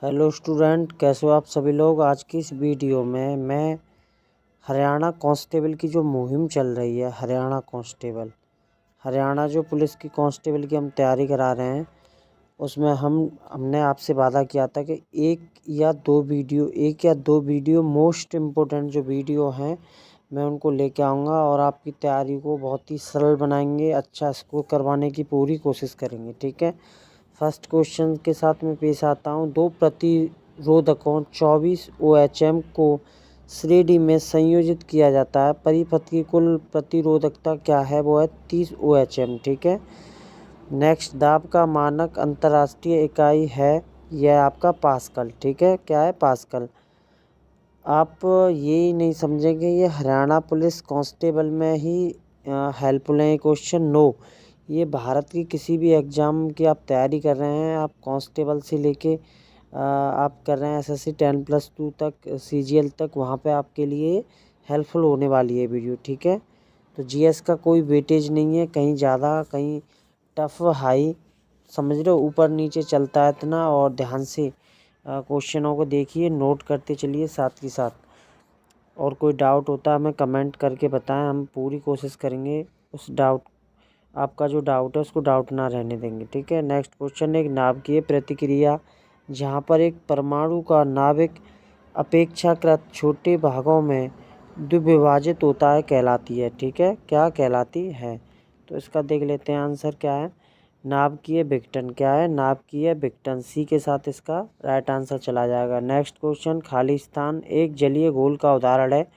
Hello student, कैसे हो आप सभी लोग। आज की इस वीडियो में मैं हरियाणा कांस्टेबल की जो मुहिम चल रही है, हरियाणा जो पुलिस की कांस्टेबल की हम तैयारी करा रहे हैं, उसमें हमने आपसे वादा किया था कि एक या दो वीडियो मोस्ट इम्पोर्टेंट जो वीडियो हैं मैं उनको लेके आऊँगा और आपकी तैयारी को बहुत ही सरल बनाएंगे, अच्छा स्कोर करवाने की पूरी कोशिश करेंगे। ठीक है, फर्स्ट क्वेश्चन के साथ मैं पेश आता हूँ। दो प्रतिरोधकों 24 OHM को श्रेणी में संयोजित किया जाता है। परिपथ की कुल प्रतिरोधकता क्या है, वो है 30 OHM। ठीक है, नेक्स्ट, दाब का मानक अंतर्राष्ट्रीय इकाई है, यह आपका पास्कल। ठीक है, क्या है, पास्कल। आप ये नहीं समझेंगे ये हरियाणा पुलिस कांस्टेबल में ही हेल्पफुल है क्वेश्चन। नो, ये भारत की किसी भी एग्ज़ाम की आप तैयारी कर रहे हैं, आप कांस्टेबल से लेके आप कर रहे हैं SSC 10+2 तक, CGL तक, वहाँ पे आपके लिए हेल्पफुल होने वाली है वीडियो। ठीक है, तो GS का कोई वेटेज नहीं है, कहीं ज़्यादा कहीं टफ हाई, समझ रहे हो, ऊपर नीचे चलता है इतना। और ध्यान से क्वेश्चनों को देखिए, नोट करते चलिए साथ ही साथ। और कोई डाउट होता है हमें कमेंट करके बताएं, हम पूरी कोशिश करेंगे आपका जो डाउट है उसको डाउट ना रहने देंगे। ठीक है, नेक्स्ट क्वेश्चन, एक नाभिकीय प्रतिक्रिया जहाँ पर एक परमाणु का नाभिक अपेक्षाकृत छोटे भागों में द्विविभाजित होता है कहलाती है। ठीक है, क्या कहलाती है, तो इसका देख लेते हैं आंसर क्या है। नाभिकीय विघटन। क्या है, नाभिकीय विघटन। सी के साथ इसका राइट आंसर चला जाएगा। नेक्स्ट क्वेश्चन, खालिस्तान एक जलीय घोल का उदाहरण है,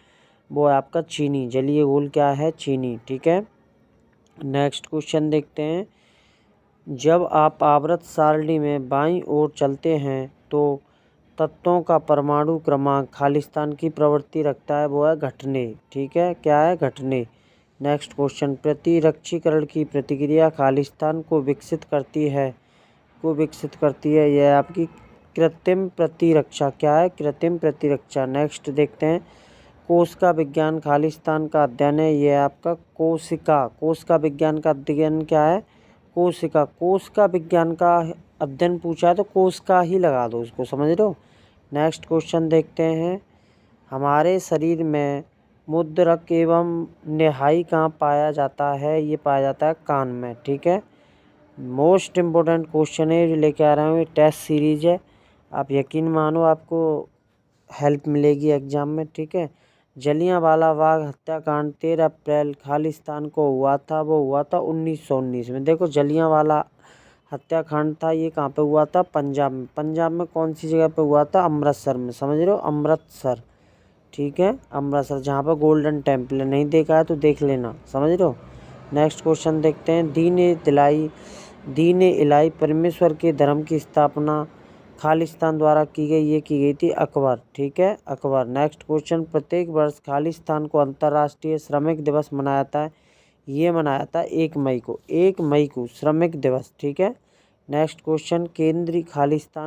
वो है आपका चीनी। जलीय घोल क्या है, चीनी। ठीक है, नेक्स्ट क्वेश्चन देखते हैं। जब आप आवर्त सारणी में बाईं ओर चलते हैं तो तत्वों का परमाणु क्रमांक खालिस्तान की प्रवृत्ति रखता है, वो है घटने। ठीक है, क्या है, घटने। नेक्स्ट क्वेश्चन, प्रतिरक्षीकरण की प्रतिक्रिया खालिस्तान को विकसित करती है, यह आपकी कृत्रिम प्रतिरक्षा। क्या है, कृत्रिम प्रतिरक्षा। नेक्स्ट देखते हैं, कोश का विज्ञान खालिस्तान का अध्ययन है, यह आपका कोशिका। कोश का विज्ञान का अध्ययन क्या है, कोशिका। कोश का विज्ञान का अध्ययन पूछा है तो कोश का ही लगा दो उसको, समझ रहे हो। नेक्स्ट क्वेश्चन देखते हैं, हमारे शरीर में मुद्रक एवं निहाई कहाँ पाया जाता है, ये पाया जाता है कान में। ठीक है, मोस्ट इम्पोर्टेंट क्वेश्चन है जो लेके आ रहा हूँ, ये टेस्ट सीरीज है, आप यकीन मानो आपको हेल्प मिलेगी एग्जाम में। ठीक है, जलियांवाला बाग हत्याकांड 13 अप्रैल खालिस्तान को हुआ था, वो हुआ था 1919 में। देखो, जलियांवाला हत्याकांड था, ये कहाँ पे हुआ था, पंजाब में। पंजाब में कौन सी जगह पे हुआ था, अमृतसर में, समझ रहे हो, अमृतसर। ठीक है, अमृतसर, जहाँ पर गोल्डन टेम्पल है। नहीं देखा है तो देख लेना, समझ रहे हो। नेक्स्ट क्वेश्चन देखते हैं, दीन इलाही परमेश्वर के धर्म की स्थापना खालिस्तान द्वारा की गई, ये की गई थी अकबर। ठीक है, अकबर। नेक्स्ट क्वेश्चन, प्रत्येक वर्ष खालिस्तान को अंतर्राष्ट्रीय श्रमिक दिवस मनाया जाता है, ये मनाया था 1 मई को श्रमिक दिवस। ठीक है, नेक्स्ट क्वेश्चन,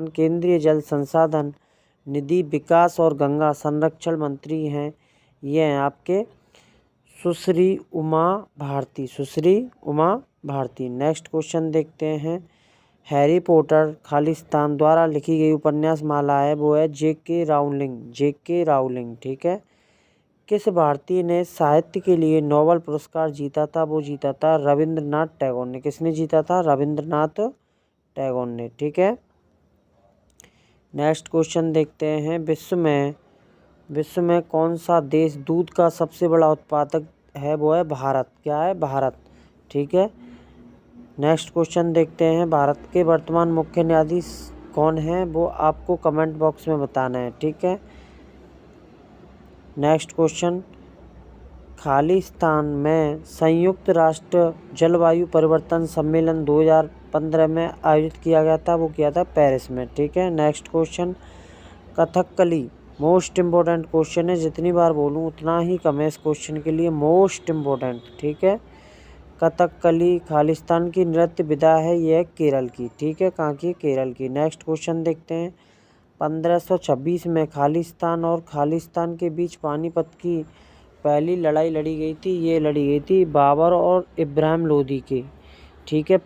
केंद्रीय जल संसाधन निधि विकास और गंगा संरक्षण मंत्री हैं, ये हैं आपके सुश्री उमा भारती। नेक्स्ट क्वेश्चन देखते हैं, हैरी पॉटर खालिस्तान द्वारा लिखी गई उपन्यास माला है, वो है J.K. राउलिंग। ठीक है, किस भारतीय ने साहित्य के लिए नोबेल पुरस्कार जीता था, वो जीता था रविंद्रनाथ टैगोर ने। किसने जीता था, रविंद्रनाथ टैगोर ने। ठीक है, नेक्स्ट क्वेश्चन देखते हैं, विश्व में कौन सा देश दूध का सबसे बड़ा उत्पादक है, वो है भारत। क्या है, भारत। ठीक है, नेक्स्ट क्वेश्चन देखते हैं, भारत के वर्तमान मुख्य न्यायाधीश कौन है, वो आपको कमेंट बॉक्स में बताना है। ठीक है, नेक्स्ट क्वेश्चन, खालिस्तान में संयुक्त राष्ट्र जलवायु परिवर्तन सम्मेलन 2015 में आयोजित किया गया था, वो किया था पेरिस में। ठीक है, next question, Kathakali. Most important question है, जितनी बार बोलूँ उतना ही कम है इस क्वेश्चन के लिए, मोस्ट इम्पोर्टेंट। ठीक है, कथकली खालिस्तान की नृत्य विधा है, यह केरल की। ठीक है, कहाँ की, केरल की। नेक्स्ट क्वेश्चन देखते हैं, 1526 में खालिस्तान के बीच पानीपत की पहली लड़ाई लड़ी गई थी, ये लड़ी गई थी बाबर और इब्राहिम लोदी की। ठीक है,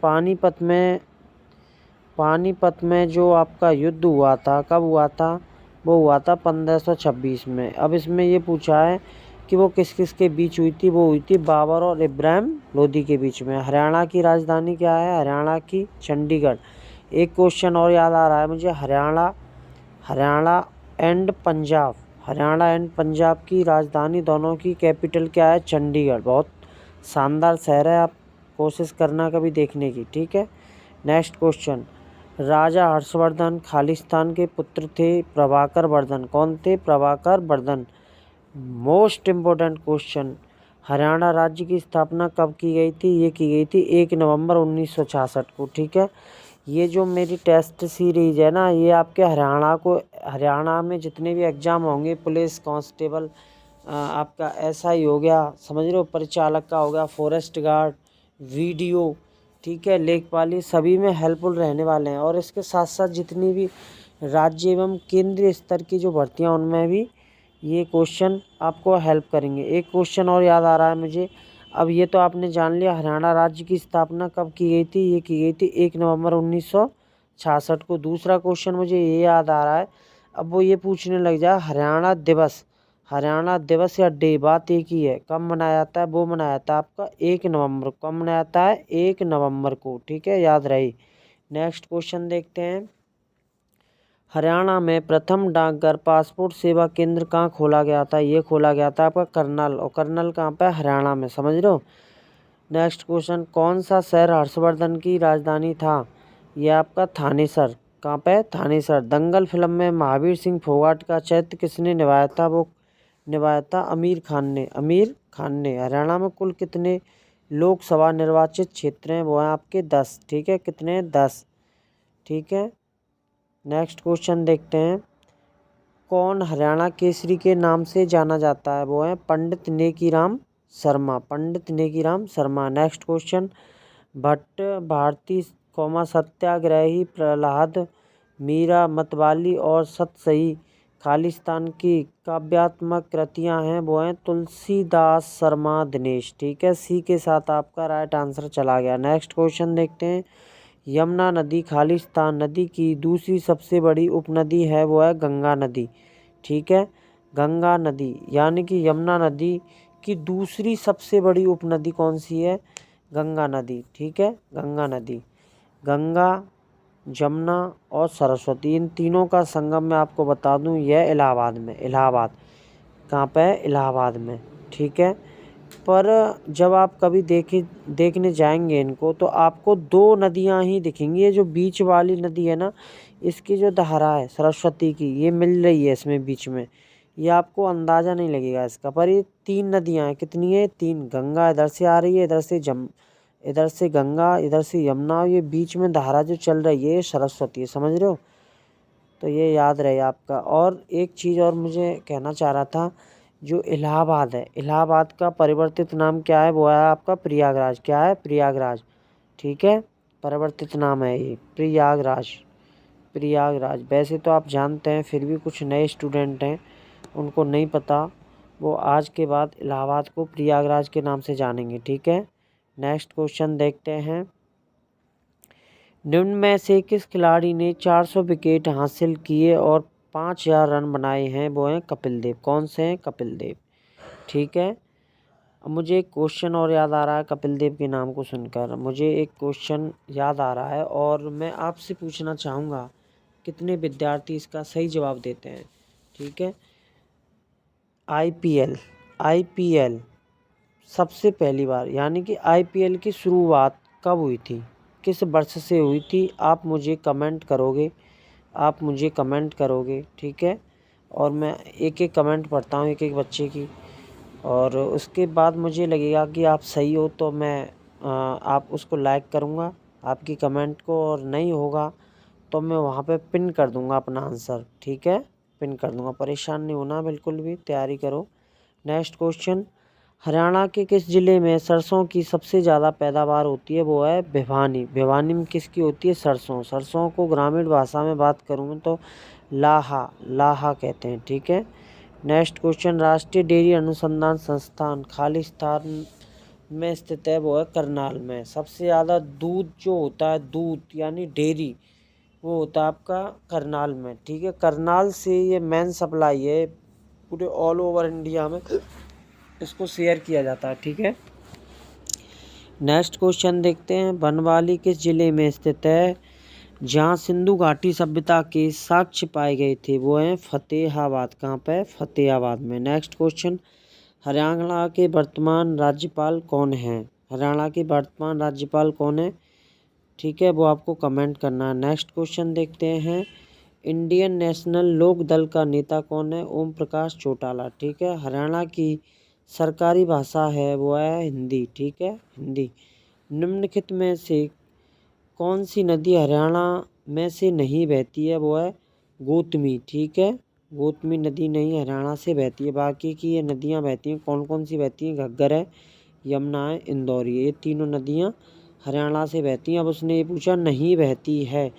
पानीपत में जो आपका युद्ध हुआ था, कब हुआ था? वो हुआ था 1526 में। अब इसमें ये पूछा है कि वो किस किस के बीच हुई थी? वो हुई थी बाबर और इब्राहिम लोदी के बीच में। हरियाणा की राजधानी क्या है? हरियाणा की चंडीगढ़। एक क्वेश्चन और याद आ रहा है मुझे, हरियाणा एंड पंजाब, हरियाणा एंड पंजाब की राजधानी दोनों की कैपिटल क्या है? चंडीगढ़। बहुत शानदार शहर है, आप कोशिश करना कभी देखने की, ठीक है। नेक्स्ट क्वेश्चन, राजा हर्षवर्धन खालिस्तान के पुत्र थे प्रभाकर वर्धन। कौन थे? Prabhakar Vardhan. Most important question, Haryana राज्य की स्थापना कब की गई थी? ये की गई थी 1 नवंबर 1966 को, ठीक है। ये जो मेरी टेस्ट सीरीज है ना, ये आपके हरियाणा में जितने भी एग्जाम होंगे, पुलिस कांस्टेबल, आपका एसआई हो गया, समझ रहे हो, परिचालक का हो गया, फॉरेस्ट गार्ड, वीडियो, ठीक है, लेखपाली, सभी में हेल्पफुल रहने वाले हैं। और इसके साथ साथ जितनी भी राज्य एवं केंद्रीय स्तर की जो भर्तियां, उनमें भी ये क्वेश्चन आपको हेल्प करेंगे। एक क्वेश्चन और याद आ रहा है मुझे। अब ये तो आपने जान लिया हरियाणा राज्य की स्थापना कब की गई थी? ये की गई थी 1 नवंबर 1966 को। दूसरा क्वेश्चन मुझे ये याद आ रहा है, अब वो ये पूछने लग जाए हरियाणा दिवस या डे, बात एक ही है, कब मनाया जाता है? वो मनाया जाता है आपका 1 नवंबर को। कब मनाया जाता है? 1 नवंबर को, ठीक है, याद रही। नेक्स्ट क्वेश्चन देखते हैं, हरियाणा में प्रथम डाकघर पासपोर्ट सेवा केंद्र कहाँ खोला गया था? ये खोला गया था आपका करनाल, और करनाल कहाँ पे? हरियाणा में, समझ रहे हो। नेक्स्ट क्वेश्चन, कौन सा शहर हर्षवर्धन की राजधानी था? ये आपका थानेसर। कहाँ पे? थानेसर। दंगल फिल्म में महावीर सिंह फोगाट का चरित्र किसने निभाया था? वो निभाया था आमिर खान ने, आमिर खान ने। हरियाणा में कुल कितने लोकसभा निर्वाचित क्षेत्र हैं? वो हैं आपके 10, ठीक है। कितने? 10, ठीक है। नेक्स्ट क्वेश्चन देखते हैं, कौन हरियाणा केसरी के नाम से जाना जाता है? वो है पंडित नेकीराम शर्मा, पंडित नेकीराम शर्मा। नेक्स्ट क्वेश्चन, भट्ट भारती सत्याग्रही प्रहलाद, मीरा मतवाली और सतसई खालिस्तान की काव्यात्मक कृतियां हैं? वो हैं तुलसीदास शर्मा दिनेश, ठीक है। सी के साथ आपका राइट आंसर चला गया। नेक्स्ट क्वेश्चन देखते हैं, यमुना नदी खालिस्तान नदी की दूसरी सबसे बड़ी उपनदी है? वो है गंगा नदी, ठीक है। गंगा नदी, यानी कि यमुना नदी की दूसरी सबसे बड़ी उपनदी कौन सी है? गंगा नदी, ठीक है, गंगा नदी। गंगा, जमुना और सरस्वती, इन तीनों का संगम मैं आपको बता दूं, यह इलाहाबाद में, इलाहाबाद कहाँ पे है? इलाहाबाद में, ठीक है। पर जब आप कभी देखने जाएंगे इनको, तो आपको 2 नदियां ही दिखेंगी। ये जो बीच वाली नदी है ना, इसकी जो धारा है सरस्वती की, ये मिल रही है इसमें बीच में, ये आपको अंदाज़ा नहीं लगेगा इसका। पर ये 3 नदियां हैं, कितनी है? 3। गंगा इधर से आ रही है, इधर से गंगा, इधर से यमुना, ये बीच में धारा जो चल रही है ये सरस्वती है, समझ रहे हो। तो ये याद रहे आपका। और एक चीज़ और मुझे कहना चाह रहा था, जो इलाहाबाद है, इलाहाबाद का परिवर्तित नाम क्या है? वो है आपका प्रयागराज। क्या है? प्रयागराज, ठीक है, परिवर्तित नाम है ये प्रयागराज, प्रयागराज। वैसे तो आप जानते हैं, फिर भी कुछ नए स्टूडेंट हैं उनको नहीं पता, वो आज के बाद इलाहाबाद को प्रयागराज के नाम से जानेंगे, ठीक है। नेक्स्ट क्वेश्चन देखते हैं, निम्न में से किस खिलाड़ी ने 400 विकेट हासिल किए और 5000 रन बनाए हैं? वो हैं कपिल देव। कौन से हैं? कपिल देव, ठीक है। अब मुझे एक क्वेश्चन और याद आ रहा है, कपिल देव के नाम को सुनकर मुझे एक क्वेश्चन याद आ रहा है, और मैं आपसे पूछना चाहूँगा कितने विद्यार्थी इसका सही जवाब देते हैं, ठीक है। आईपीएल सबसे पहली बार, यानी कि आईपीएल की शुरुआत कब हुई थी? किस वर्ष से हुई थी? आप मुझे कमेंट करोगे, ठीक है। और मैं एक एक कमेंट पढ़ता हूँ, एक एक बच्चे की, और उसके बाद मुझे लगेगा कि आप सही हो तो मैं आप उसको लाइक करूँगा आपकी कमेंट को, और नहीं होगा तो मैं वहाँ पे पिन कर दूँगा अपना आंसर, ठीक है, पिन कर दूँगा। परेशान नहीं होना, बिल्कुल भी तैयारी करो। नेक्स्ट क्वेश्चन, हरियाणा के किस ज़िले में सरसों की सबसे ज़्यादा पैदावार होती है? वो है भिवानी। भिवानी में किसकी होती है? सरसों। सरसों को ग्रामीण भाषा में बात करूँ तो लाहा कहते हैं, ठीक है। नेक्स्ट क्वेश्चन, राष्ट्रीय डेयरी अनुसंधान संस्थान खालिस्तान में स्थित है? वो है करनाल में। सबसे ज़्यादा दूध जो होता है, दूध यानी डेयरी, वो होता है आपका करनाल में, ठीक है। करनाल से ये मेन सप्लाई है पूरे ऑल ओवर इंडिया में, इसको शेयर किया जाता है, ठीक है। नेक्स्ट क्वेश्चन देखते हैं, बनवाली किस जिले में स्थित है जहाँ सिंधु घाटी सभ्यता के साक्ष्य पाए गए थे? वो है फतेहाबाद। कहाँ पे? फतेहाबाद में। नेक्स्ट क्वेश्चन, हरियाणा के वर्तमान राज्यपाल कौन है? हरियाणा के वर्तमान राज्यपाल कौन है? ठीक है, वो आपको कमेंट करना है। नेक्स्ट क्वेश्चन देखते हैं, इंडियन नेशनल लोक दल का नेता कौन है? ओम प्रकाश चौटाला, ठीक है। हरियाणा की सरकारी भाषा है वो है हिंदी, ठीक है, हिंदी। निम्नलिखित में से कौन सी नदी हरियाणा में से नहीं बहती है? वो है गोतमी, ठीक है। गोतमी नदी नहीं हरियाणा से बहती है, बाकी की ये नदियाँ बहती हैं। कौन कौन सी बहती हैं? घग्गर है, यमुना है, इंदौरी है, ये तीनों नदियाँ हरियाणा से बहती हैं। अब उसने ये पूछा नहीं बहती है,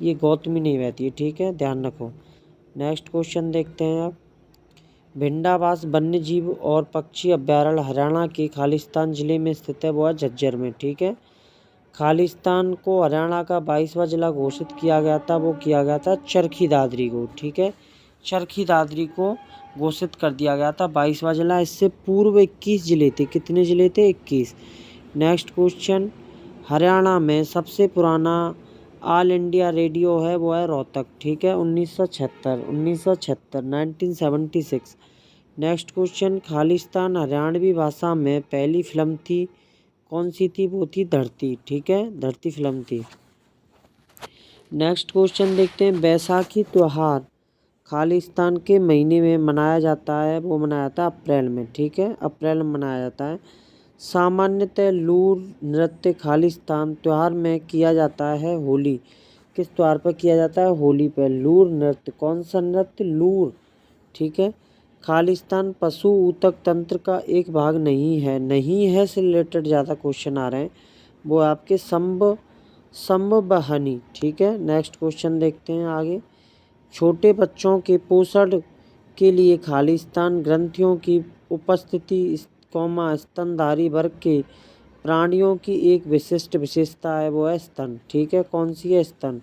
ये गौतमी नहीं बहती है, ठीक है, ध्यान रखो। नेक्स्ट क्वेश्चन देखते हैं आप, भिंडावास वन्य जीव और पक्षी अभ्यारण्य हरियाणा के खालिस्तान जिले में स्थित है, वो है झज्जर में, ठीक है। खालिस्तान को हरियाणा का 22वां जिला घोषित किया गया था, वो किया गया था चरखी दादरी को, ठीक है। चरखी दादरी को घोषित कर दिया गया था 22वां जिला। इससे पूर्व 21 जिले थे। कितने जिले थे? 21। नेक्स्ट क्वेश्चन, हरियाणा में सबसे पुराना ऑल इंडिया रेडियो है वो है रोहतक, ठीक है, 1976 1976। नेक्स्ट क्वेश्चन, खालिस्तान हरियाणवी भाषा में पहली फिल्म थी, कौन सी थी? वो थी धरती, ठीक है, धरती फिल्म थी। नेक्स्ट क्वेश्चन देखते हैं, बैसाखी त्योहार खालिस्तान के महीने में मनाया जाता है, वो मनाया जाता है अप्रैल में, ठीक है, अप्रैल में मनाया जाता है। सामान्यतः लूर नृत्य खालिस्तान त्योहार में किया जाता है होली। किस त्योहार पर किया जाता है? होली पर। लूर नृत्य, कौन सा नृत्य? लूर, ठीक है। खालिस्तान पशु ऊतक तंत्र का एक भाग नहीं है, नहीं है से रिलेटेड ज़्यादा क्वेश्चन आ रहे हैं, वो आपके संवहनी, ठीक है। नेक्स्ट क्वेश्चन देखते हैं आगे, छोटे बच्चों के पोषण के लिए खालिस्तान ग्रंथियों की उपस्थिति स्तनधारी वर्ग के प्राणियों की एक विशिष्ट विशेषता है, वो है स्तन, ठीक है। कौन सी है? स्तन।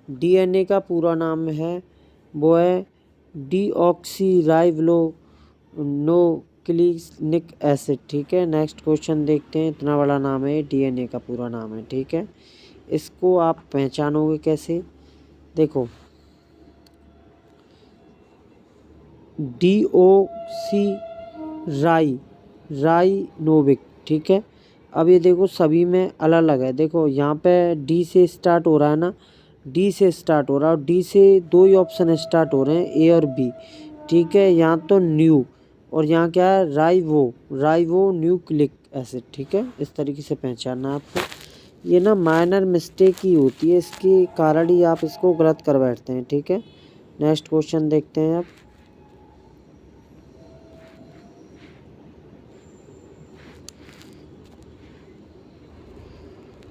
डीएनए का पूरा नाम है वो है डीऑक्सीराइबोन्यूक्लिक एसिड, ठीक है। नेक्स्ट क्वेश्चन देखते हैं, इतना बड़ा नाम है, डीएनए का पूरा नाम है, ठीक है। इसको आप पहचानोगे कैसे? देखो, राइनोविक, ठीक है। अब ये देखो सभी में अलग अलग है, देखो यहाँ पे डी से स्टार्ट हो रहा है ना, डी से स्टार्ट हो रहा है और डी से दो ही ऑप्शन स्टार्ट हो रहे हैं, ए और बी, ठीक है। यहाँ तो न्यू और यहाँ क्या है? राइबो न्यूक्लिक एसिड, ठीक है। इस तरीके से पहचानना आपको, ये ना माइनर मिस्टेक ही होती है, इसके कारण ही आप इसको गलत कर बैठते हैं, ठीक है। नेक्स्ट क्वेश्चन देखते हैं आप,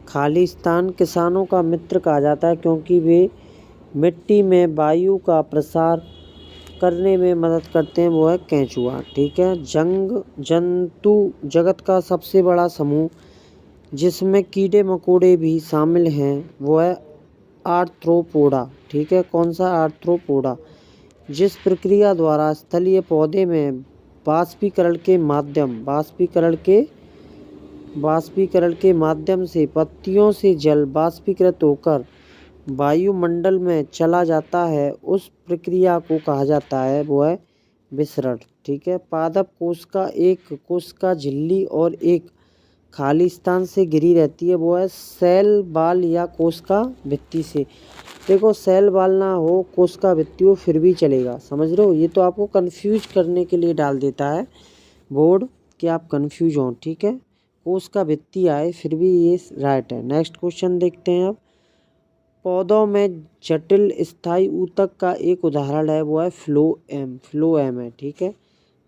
खालिस्तान किसानों का मित्र कहा जाता है क्योंकि वे मिट्टी में वायु का प्रसार करने में मदद करते हैं, वो है केंचुआ, ठीक है। जंतु जगत का सबसे बड़ा समूह जिसमें कीड़े मकोड़े भी शामिल हैं, वो है आर्थ्रोपोडा, ठीक है। कौन सा? आर्थ्रोपोडा। जिस प्रक्रिया द्वारा स्थलीय पौधे में वाष्पीकरण के माध्यम से पत्तियों से जल वाष्पीकृत होकर वायुमंडल में चला जाता है, उस प्रक्रिया को कहा जाता है वो है विसरण, ठीक है। पादप कोशिका झिल्ली और एक खालिस्तान से घिरी रहती है, वो है सेल बाल या कोशिका भित्ति से। देखो सेल बाल ना हो, कोशिका भित्ति हो, फिर भी चलेगा, समझ रहे हो? ये तो आपको कंफ्यूज करने के लिए डाल देता है बोर्ड कि आप कंफ्यूज हो, ठीक है। कोशिका भित्ति आए फिर भी ये राइट है। नेक्स्ट क्वेश्चन देखते हैं अब, पौधों में जटिल स्थायी ऊतक का एक उदाहरण है, वो है फ्लोएम है, ठीक है।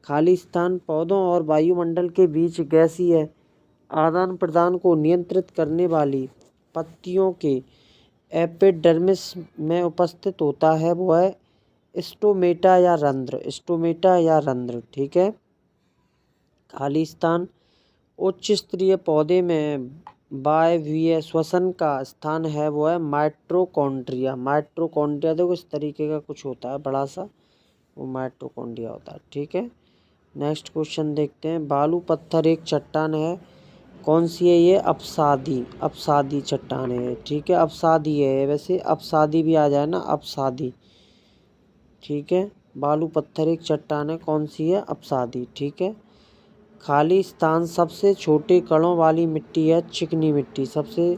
खालिस्तान पौधों और वायुमंडल के बीच गैसीय आदान प्रदान को नियंत्रित करने वाली पत्तियों के एपिडर्मिस में उपस्थित होता है, वो है स्टोमेटा या रंध्र, ठीक है। खालिस्तान उच्च स्तरीय पौधे में वायवीय श्वसन का स्थान है वो है माइटोकॉन्ड्रिया। माइटोकॉन्ड्रिया देखो इस तरीके का कुछ होता है बड़ा सा, वो माइटोकॉन्ड्रिया होता है। ठीक है, नेक्स्ट क्वेश्चन देखते हैं। बालू पत्थर एक चट्टान है, कौन सी है ये? अपसादी। अपसादी चट्टान है। ठीक है, अपसादी है, वैसे अपसादी भी आ जाए ना, अपसादी। ठीक है, बालू पत्थर एक चट्टान है, कौन सी है? अपसादी। ठीक है, खाली स्थान सबसे छोटे कणों वाली मिट्टी है चिकनी मिट्टी सबसे।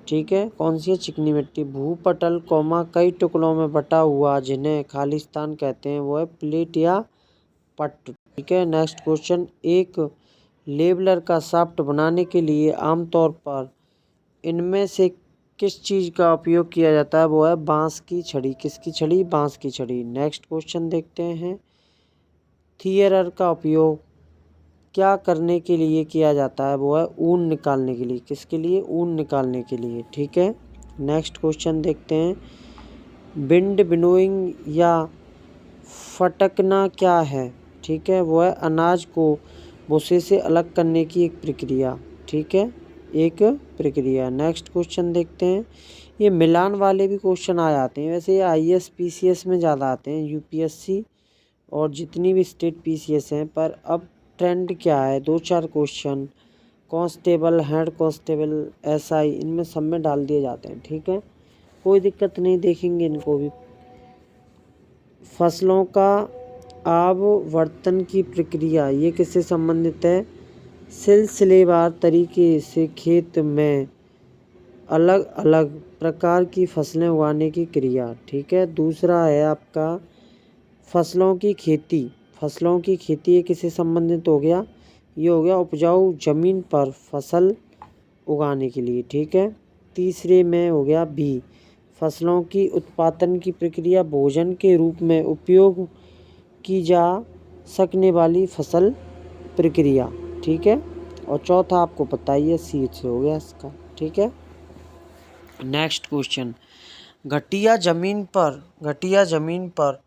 ठीक है, कौन सी है? चिकनी मिट्टी। भूपटल कई टुकड़ों में बटा हुआ जिन्हें खाली स्थान कहते हैं वो है प्लेट या पट। ठीक है, नेक्स्ट क्वेश्चन। एक लेबलर का शाफ्ट बनाने के लिए आमतौर पर इनमें से किस चीज़ का उपयोग किया जाता है? वो है बांस की छड़ी। किसकी छड़ी? बांस की छड़ी। नेक्स्ट क्वेश्चन देखते हैं। थियरर का उपयोग क्या करने के लिए किया जाता है? वो है ऊन निकालने के लिए। किसके लिए? ऊन निकालने के लिए। ठीक है, नेक्स्ट क्वेश्चन देखते हैं। विंड विनोइंग या फटकना क्या है? ठीक है, वो है अनाज को भूसे से अलग करने की एक प्रक्रिया। ठीक है, एक प्रक्रिया। नेक्स्ट क्वेश्चन देखते हैं। ये मिलान वाले भी क्वेश्चन आ जाते हैं, वैसे ये IAS PCS में ज़्यादा आते हैं, UPSC और जितनी भी स्टेट PCS हैं। पर अब ट्रेंड क्या है? 2-4 question constable, head constable, SI, इनमें सब में डाल दिए जाते हैं। ठीक है, कोई दिक्कत नहीं, देखेंगे इनको भी। फसलों का आवर्तन की प्रक्रिया ये किससे संबंधित है? सिलसिलेवार तरीके से खेत में अलग अलग प्रकार की फसलें उगाने की क्रिया। ठीक है, दूसरा है आपका फसलों की खेती। फसलों की खेती ये किससे संबंधित हो गया? ये हो गया उपजाऊ जमीन पर फसल उगाने के लिए। ठीक है, तीसरे में हो गया B, फसलों की उत्पादन की प्रक्रिया भोजन के रूप में उपयोग की जा सकने वाली फसल प्रक्रिया। ठीक है, और चौथा आपको पता ही है, C से हो गया इसका। ठीक है, नेक्स्ट क्वेश्चन। घटिया जमीन पर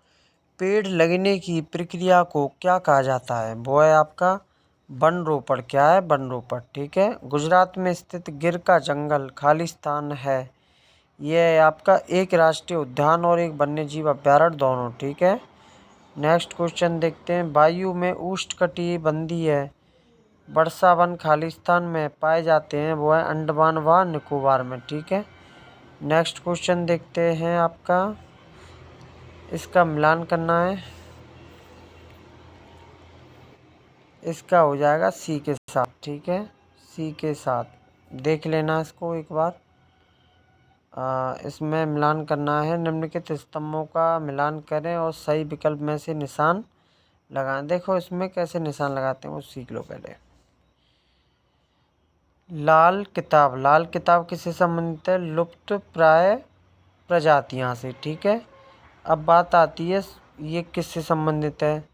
पेड़ लगने की प्रक्रिया को क्या कहा जाता है? वो है आपका वन रोपण। क्या है? वन रोपण। ठीक है, गुजरात में स्थित गिर का जंगल खालिस्तान है, यह है आपका एक राष्ट्रीय उद्यान और एक वन्यजीव अभ्यारण्य दोनों। ठीक है, नेक्स्ट क्वेश्चन देखते हैं। वायु में उष्णकटिबंधीय वर्षा वन खालिस्तान में पाए जाते हैं, वो है अंडमान व निकोबार में। ठीक है, नेक्स्ट क्वेश्चन देखते हैं। आपका इसका मिलान करना है, इसका हो जाएगा C के साथ। ठीक है, C के साथ देख लेना इसको एक बार। इसमें मिलान करना है, निम्नलिखित स्तंभों का मिलान करें और सही विकल्प में से निशान लगाएं। देखो इसमें कैसे निशान लगाते हैं वो सीख लो पहले। लाल किताब किससे संबंधित है? लुप्त प्राय प्रजातियां से। ठीक है, अब बात आती है ये किससे संबंधित है?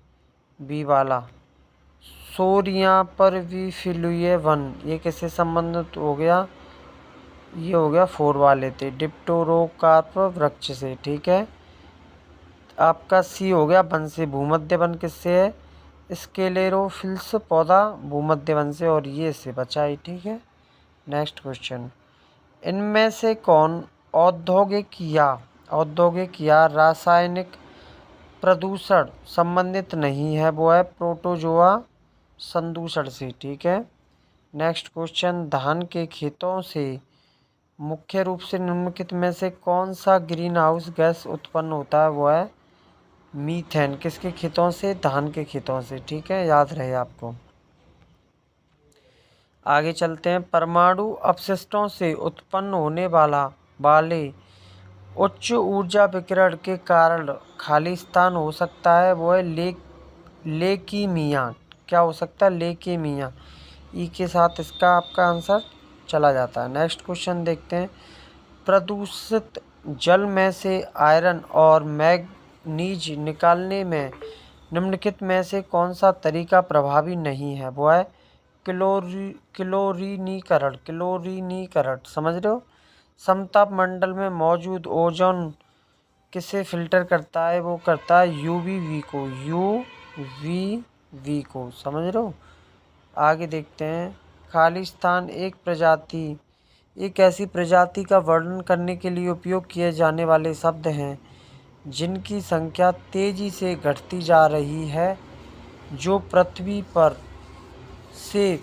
बी वाला सोरिया पर विफिलुए वन, ये किससे संबंधित हो गया? ये हो गया 4 वाले थे, डिप्टेरोकार्प वृक्ष से। ठीक है, आपका C हो गया वन से। भूमध्य वन किससे है? स्क्लेरोफिल्स पौधा भूमध्य वन से, और ये इससे बचा ही। ठीक है, नेक्स्ट क्वेश्चन। इनमें से कौन औद्योगिक या रासायनिक प्रदूषण संबंधित नहीं है? वो है प्रोटोजोआ संदूषण से। ठीक है, नेक्स्ट क्वेश्चन। धान के खेतों से मुख्य रूप से निम्नलिखित में से कौन सा ग्रीन हाउस गैस उत्पन्न होता है? वो है मीथेन। किसके खेतों से? धान के खेतों से। ठीक है, याद रहे आपको। आगे चलते हैं। परमाणु अपशिष्टों से उत्पन्न होने वाले उच्च ऊर्जा विकिरण के कारण खालिस्तान हो सकता है, वो है लेकीमिया। क्या हो सकता है? लेकीमिया। ई के साथ इसका आपका आंसर चला जाता है। नेक्स्ट क्वेश्चन देखते हैं। प्रदूषित जल में से आयरन और मैग्नीज निकालने में निम्नलिखित में से कौन सा तरीका प्रभावी नहीं है? वो है क्लोरीनीकरण। समझ रहे हो? समताप मंडल में मौजूद ओजोन किसे फिल्टर करता है? वो करता है यूवीवी को। समझ रहे हो? आगे देखते हैं। खालिस्तान एक प्रजाति एक ऐसी प्रजाति का वर्णन करने के लिए उपयोग किए जाने वाले शब्द हैं जिनकी संख्या तेजी से घटती जा रही है, जो पृथ्वी पर से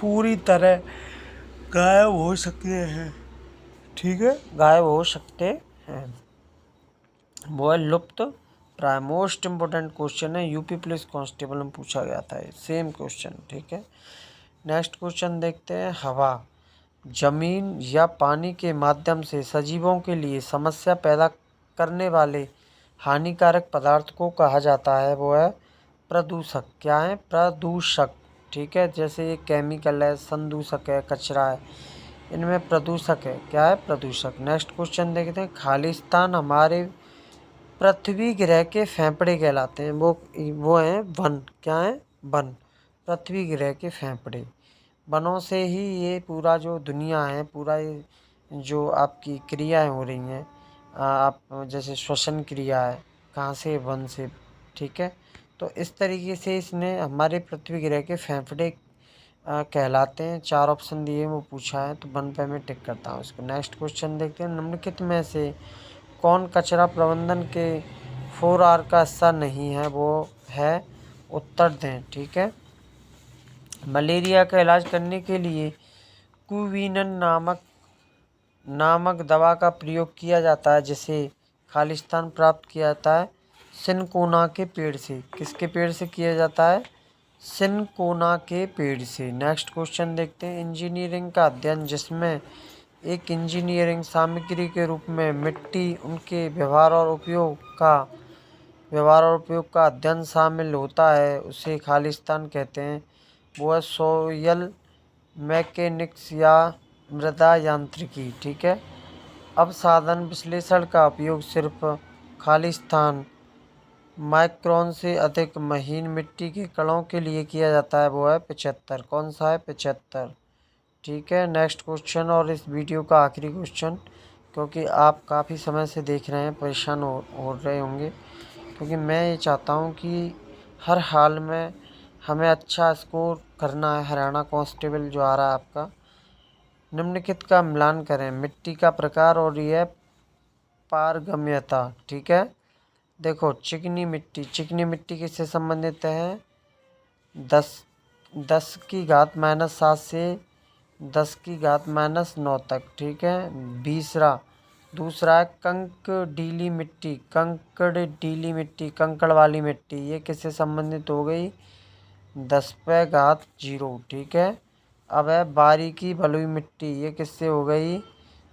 पूरी तरह गायब हो सकते हैं। ठीक है, गायब हो सकते हैं। वो है लुप्त प्राय। मोस्ट इम्पोर्टेंट क्वेश्चन है, यूपी पुलिस कांस्टेबल में पूछा गया था सेम क्वेश्चन। ठीक है, नेक्स्ट क्वेश्चन देखते हैं। हवा, जमीन या पानी के माध्यम से सजीवों के लिए समस्या पैदा करने वाले हानिकारक पदार्थ को कहा जाता है, वो है प्रदूषक। क्या है? प्रदूषक। ठीक है, जैसे ये केमिकल है, संदूषक है, कचरा है, इनमें प्रदूषक है। क्या है? प्रदूषक। नेक्स्ट क्वेश्चन देखते हैं। खालिस्तान हमारे पृथ्वी ग्रह के फेफड़े कहलाते हैं, वो हैं वन। क्या है? वन। पृथ्वी ग्रह के फेफड़े। वनों से ही ये पूरा जो दुनिया है, पूरा ये जो आपकी क्रियाएं हो रही हैं, आप जैसे श्वसन क्रिया है, कहाँ से? वन से। ठीक है, तो इस तरीके से इसने हमारे पृथ्वी ग्रह के फेफड़े कहलाते हैं। 4 ऑप्शन दिए, वो पूछा है, तो वन पे मैं टिक करता हूँ इसको। नेक्स्ट क्वेश्चन देखते हैं। निम्नलिखित में से कौन कचरा प्रबंधन के 4R का हिस्सा नहीं है? वो है उत्तर दें। ठीक है, मलेरिया का इलाज करने के लिए क्विनन नामक दवा का प्रयोग किया जाता है, जिसे खालिस्तान प्राप्त किया जाता है सिनकोना के पेड़ से। किसके पेड़ से किया जाता है? सिनकोना के पेड़ से। नेक्स्ट क्वेश्चन देखते हैं। इंजीनियरिंग का अध्ययन, जिसमें एक इंजीनियरिंग सामग्री के रूप में मिट्टी, उनके व्यवहार और उपयोग का अध्ययन शामिल होता है, उसे खालिस्तान कहते हैं। वो है सोयल मैकेनिक्स या मृदा यांत्रिकी। ठीक है, अब साधन विश्लेषण का उपयोग सिर्फ खालिस्तान माइक्रोन से अधिक महीन मिट्टी के कणों के लिए किया जाता है, वो है 75। कौन सा है? 75। ठीक है, नेक्स्ट क्वेश्चन और इस वीडियो का आखिरी क्वेश्चन, क्योंकि आप काफ़ी समय से देख रहे हैं, परेशान हो रहे होंगे, क्योंकि मैं ये चाहता हूँ कि हर हाल में हमें अच्छा स्कोर करना है। हरियाणा कांस्टेबल जो आ रहा है आपका, निम्नलिखित का मिलान करें। मिट्टी का प्रकार और यह पारगम्यता। ठीक है, देखो चिकनी मिट्टी किससे संबंधित है? 10⁻⁻7 से 10⁻⁹ तक। ठीक है, दूसरा है कंकड़ीली मिट्टी, कंकड़ वाली मिट्टी, ये किससे संबंधित हो गई? 10⁻0। ठीक है, अब है बारीकी बलुई मिट्टी, ये किससे हो गई?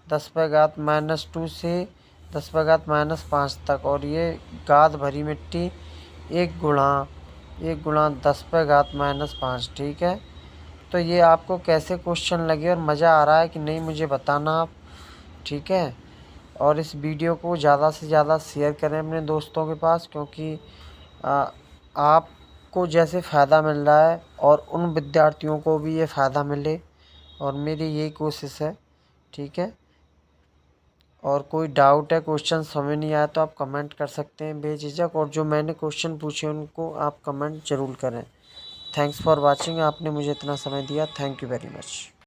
10⁻⁻2 से 10⁻⁻5 तक। और ये गाद भरी मिट्टी 1 × 10⁻⁻5। ठीक है, तो ये आपको कैसे क्वेश्चन लगे और मज़ा आ रहा है कि नहीं, मुझे बताना आप। ठीक है, और इस वीडियो को ज़्यादा से ज़्यादा शेयर करें अपने दोस्तों के पास, क्योंकि आपको जैसे फ़ायदा मिल रहा है और उन विद्यार्थियों को भी ये फ़ायदा मिले, और मेरी यही कोशिश है। ठीक है, और कोई डाउट है, क्वेश्चन समझ नहीं आया, तो आप कमेंट कर सकते हैं बेझिझक, और जो मैंने क्वेश्चन पूछे उनको आप कमेंट ज़रूर करें। Thanks for watching. आपने मुझे इतना समय दिया, थैंक यू वेरी मच।